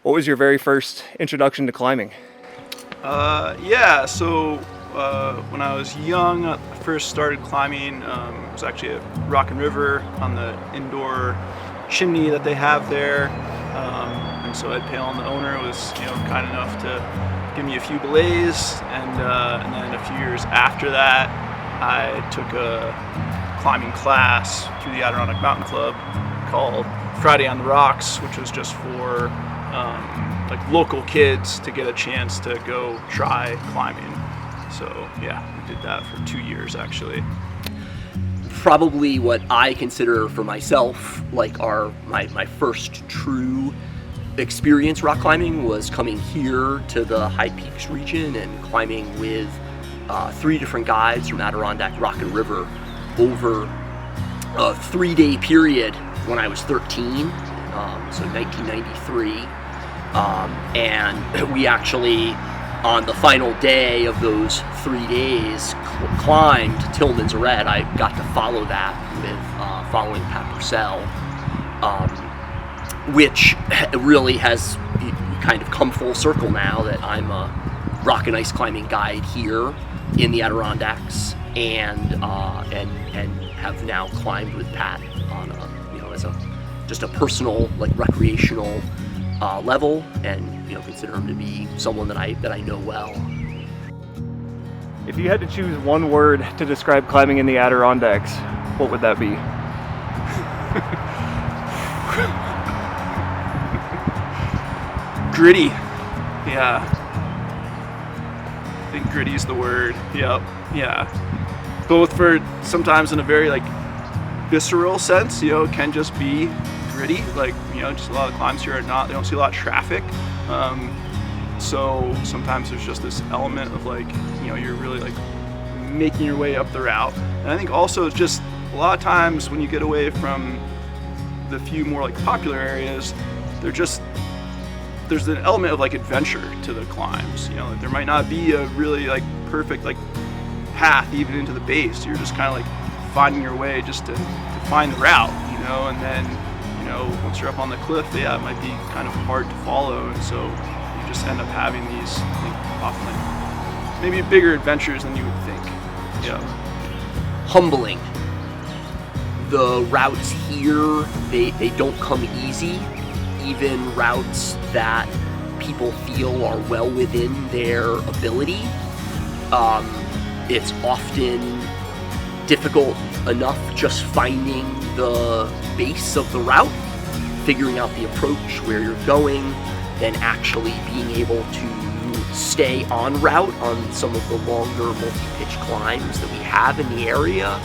What was your very first introduction to climbing? When I was young, I first started climbing. It was actually at Rock and River on the indoor chimney that they have there. And so Ed Palin, the owner, was kind enough to give me a few belays, and then a few years after that, I took a climbing class through the Adirondack Mountain Club called Friday on the Rocks, which was just for like local kids to get a chance to go try climbing. So yeah, we did that for 2 years actually. Probably what I consider for myself like my first true experience rock climbing was coming here to the High Peaks region and climbing with 3 different guides from Adirondack, Rock and River over a 3-day period when I was 13, so 1993. And we actually, on the final day of those 3 days, climbed Tillman's Red. I got to follow that with following Pat Purcell, which really has kind of come full circle now that I'm a rock and ice climbing guide here in the Adirondacks, and have now climbed with Pat on as just a personal, like, recreational level, and consider him to be someone that I know well. If you had to choose one word to describe climbing in the Adirondacks, what would that be? Gritty. Yeah. I think gritty is the word. Yep. Yeah. Both for sometimes in a very like visceral sense, it can just be gritty. Like, just a lot of climbs here they don't see a lot of traffic. So sometimes there's just this element of like, you're really like making your way up the route. And I think also it's just a lot of times when you get away from the few more like popular areas, there's an element of like adventure to the climbs. Like, there might not be a really like perfect like path even into the base. You're just kind of like finding your way just to find the route, and then once you're up on the cliff, yeah, it might be kind of hard to follow, and so you just end up having these, I think, often like maybe bigger adventures than you would think. Yeah. Humbling. The routes here, they don't come easy. Even routes that people feel are well within their ability, it's often difficult enough just finding the base of the route, figuring out the approach, where you're going, then actually being able to stay on route on some of the longer multi-pitch climbs that we have in the area.